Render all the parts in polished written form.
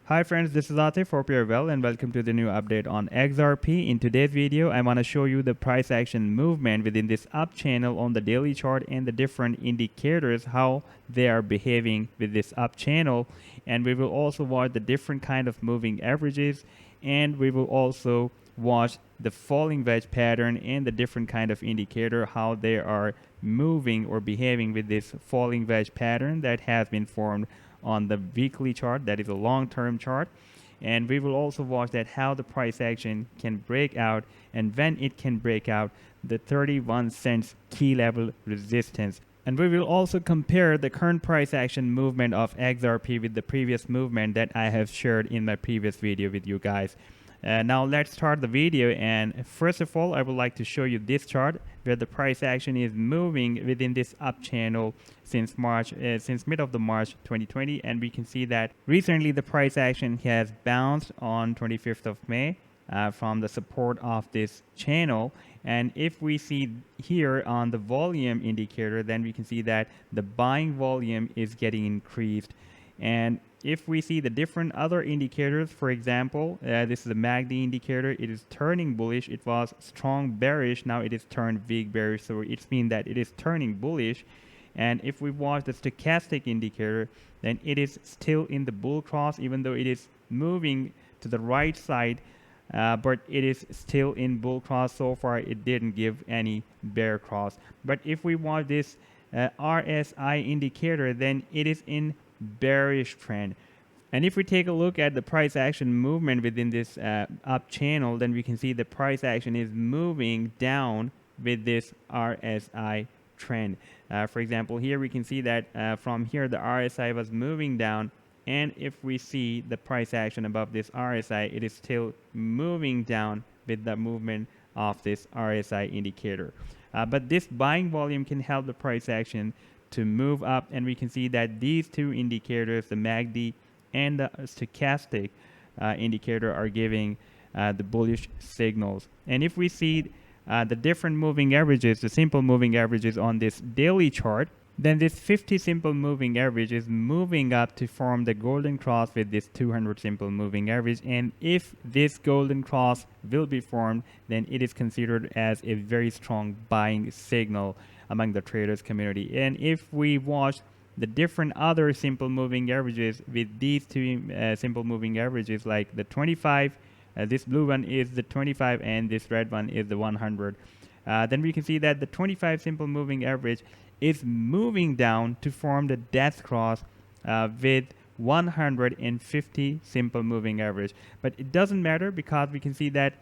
Hi friends, this is Atif. Hope you're well and welcome to the new update on XRP. In today's video, I want to show you the price action movement within this up channel on the daily chart and the different indicators, how they are behaving with this up channel. And we will also watch the different kind of moving averages, and we will also watch the falling wedge pattern and the different kind of indicator, how they are moving or behaving with this falling wedge pattern that has been formed on the weekly chart, that is a long-term chart. And we will also watch that how the price action can break out and when it can break out the 31 cents key level resistance. And we will also compare the current price action movement of XRP with the previous movement that I have shared in my previous video with you guys. Now let's start the video, and first of all I would like to show you this chart where the price action is moving within this up channel since mid of the March 2020, and we can see that recently the price action has bounced on 25th of May from the support of this channel. And if we see here on the volume indicator, then we can see that the buying volume is getting increased. And if we see the different other indicators, for example, this is the MACD indicator, it is turning bullish. It was strong bearish, now it is turned weak bearish, so it means that it is turning bullish. And if we watch the stochastic indicator, then it is still in the bull cross, even though it is moving to the right side, but it is still in bull cross. So far it didn't give any bear cross. But if we watch this RSI indicator, then it is in bearish trend. And if we take a look at the price action movement within this up channel, then we can see the price action is moving down with this RSI trend. For example, here we can see that from here the RSI was moving down, and if we see the price action above this RSI, it is still moving down with the movement of this RSI indicator. But this buying volume can help the price action to move up, and we can see that these two indicators, the MACD and the stochastic indicator, are giving the bullish signals. And if we see the different moving averages, the simple moving averages on this daily chart, then this 50 simple moving average is moving up to form the golden cross with this 200 simple moving average. And if this golden cross will be formed, then it is considered as a very strong buying signal among the traders community. And if we watch the different other simple moving averages with these two simple moving averages, like the 25, this blue one is the 25 and this red one is the 100, then we can see that the 25 simple moving average is moving down to form the death cross with 150 simple moving average. But it doesn't matter, because we can see that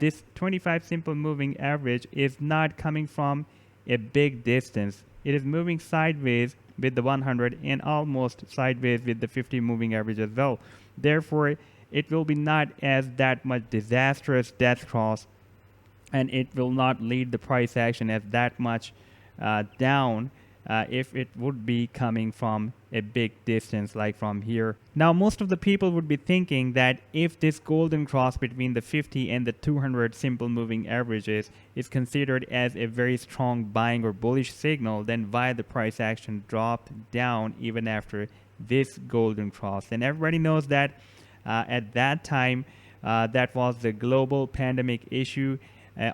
this 25 simple moving average is not coming from a big distance. It is moving sideways with the 100 and almost sideways with the 50 moving average as well. Therefore, it will be not as that much disastrous death cross, and it will not lead the price action as that much down if it would be coming from a big distance like from here. Now, most of the people would be thinking that if this golden cross between the 50 and the 200 simple moving averages is considered as a very strong buying or bullish signal, then why the price action dropped down even after this golden cross? And everybody knows that at that time that was the global pandemic issue.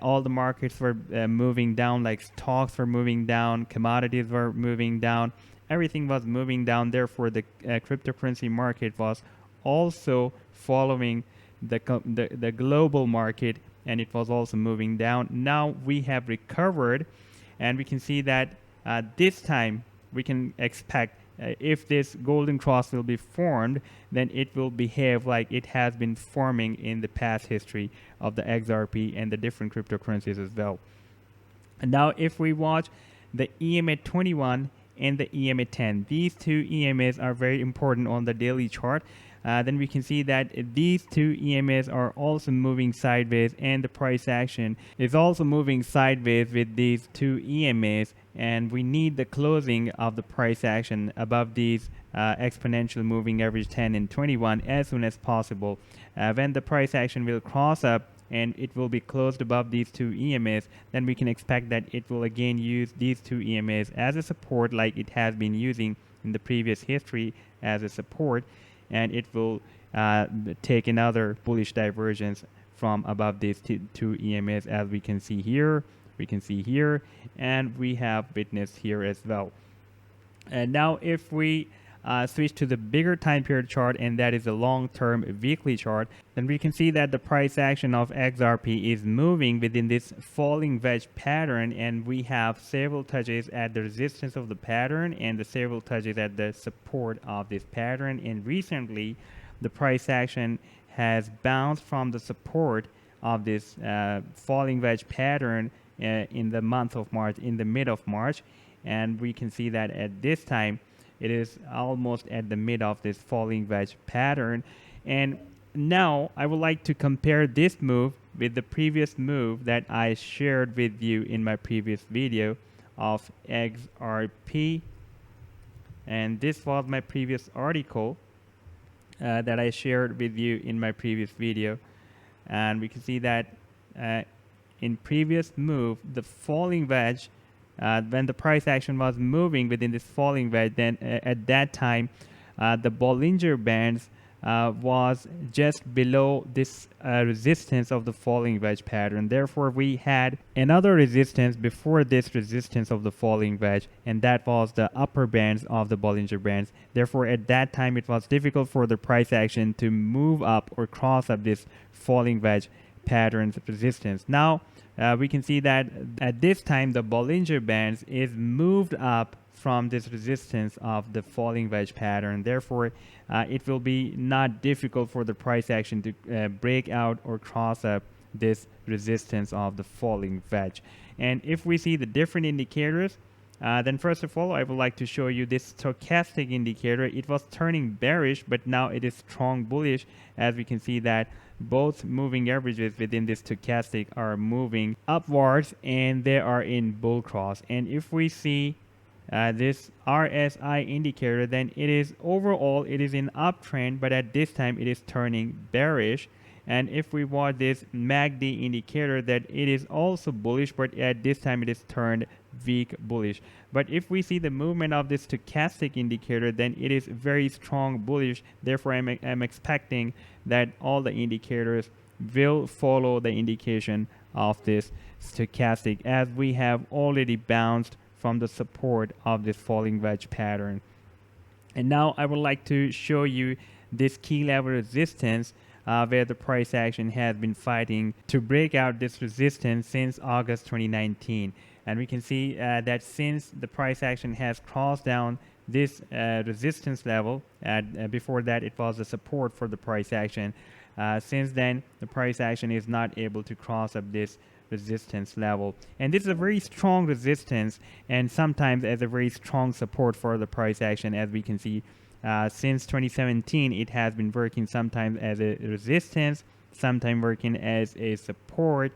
All the markets were moving down, like stocks were moving down, commodities were moving down, everything was moving down. Therefore, the cryptocurrency market was also following the global market, and it was also moving down. Now we have recovered, and we can see that this time we can expect if this golden cross will be formed, then it will behave like it has been forming in the past history of the XRP and the different cryptocurrencies as well. And now if we watch the EMA 21 and the EMA 10, these two EMAs are very important on the daily chart. Then we can see that these two EMAs are also moving sideways, and the price action is also moving sideways with these two EMAs, and we need the closing of the price action above these exponential moving average 10 and 21 as soon as possible. When the price action will cross up and it will be closed above these two EMAs, then we can expect that it will again use these two EMAs as a support, like it has been using in the previous history as a support, and it will take another bullish divergence from above these two EMAs, as we can see here, and we have witnessed here as well. And now if we switch to the bigger time period chart, and that is the long-term weekly chart, then we can see that the price action of XRP is moving within this falling wedge pattern, and we have several touches at the resistance of the pattern and the several touches at the support of this pattern. And recently the price action has bounced from the support of this falling wedge pattern in the month of March, in the mid of March, and we can see that at this time it is almost at the mid of this falling wedge pattern. And now I would like to compare this move with the previous move that I shared with you in my previous video of XRP, and this was my previous article that I shared with you in my previous video. And we can see that in previous move, the falling wedge, when the price action was moving within this falling wedge, then at that time the Bollinger Bands was just below this resistance of the falling wedge pattern. Therefore we had another resistance before this resistance of the falling wedge, and that was the upper bands of the Bollinger Bands. Therefore at that time it was difficult for the price action to move up or cross up this falling wedge pattern's resistance. Now we can see that at this time the Bollinger Bands is moved up from this resistance of the falling wedge pattern. Therefore it will be not difficult for the price action to break out or cross up this resistance of the falling wedge. And if we see the different indicators, then first of all I would like to show you this stochastic indicator. It was turning bearish, but now it is strong bullish, as we can see that both moving averages within this stochastic are moving upwards and they are in bull cross. And if we see this RSI indicator, then it is overall it is in uptrend, but at this time it is turning bearish. And if we watch this MACD indicator, that it is also bullish, but at this time it is turned weak bullish. But if we see the movement of this stochastic indicator, then it is very strong bullish. Therefore I'm expecting that all the indicators will follow the indication of this stochastic, as we have already bounced from the support of this falling wedge pattern. And now I would like to show you this key level resistance where the price action has been fighting to break out this resistance since August 2019. And we can see that since the price action has crossed down this resistance level, before that it was the support for the price action, since then the price action is not able to cross up this resistance level. And this is a very strong resistance, and sometimes as a very strong support for the price action. As we can see, since 2017 it has been working sometimes as a resistance, sometimes working as a support.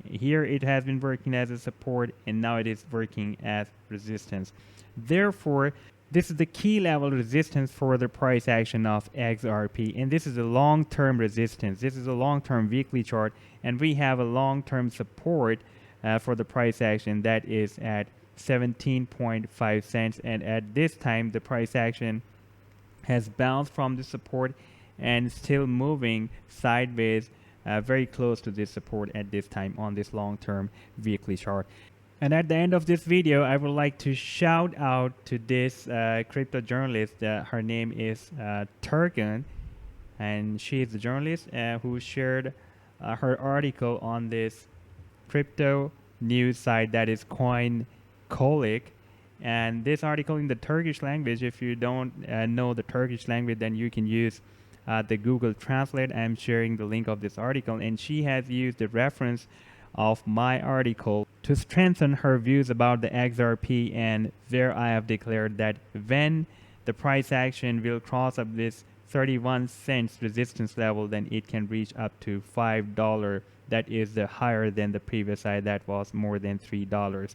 Here it has been working as a support, and now it is working as resistance. Therefore this is the key level resistance for the price action of XRP, and this is a long-term resistance. This is a long-term weekly chart, and we have a long-term support for the price action that is at 17.5 cents. And at this time the price action has bounced from the support and still moving sideways, very close to this support at this time on this long-term weekly chart. And at the end of this video, I would like to shout out to this crypto journalist. Her name is Turgan, and she is the journalist who shared her article on this crypto news site that is coinkolik. And this article in the Turkish language, if you don't know the Turkish language, then you can use the Google Translate. I'm sharing the link of this article, and she has used the reference of my article to strengthen her views about the XRP, and where I have declared that when the price action will cross up this 31 cents resistance level, then it can reach up to $5. That is the higher than the previous high that was more than $3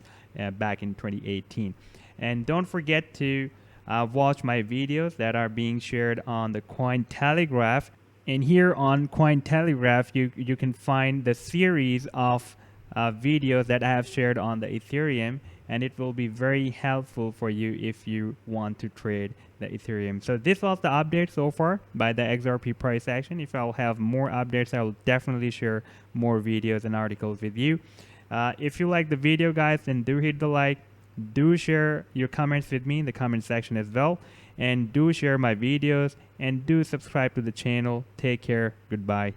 back in 2018. And don't forget to watch my videos that are being shared on the Cointelegraph. And here on Cointelegraph, you can find the series of videos that I have shared on the Ethereum, and it will be very helpful for you if you want to trade the Ethereum. So this was the update so far by the XRP price action. If I'll have more updates, I will definitely share more videos and articles with you. If you like the video, guys, then do hit the like. Do share your comments with me in the comment section as well. And do share my videos and do subscribe to the channel. Take care. Goodbye.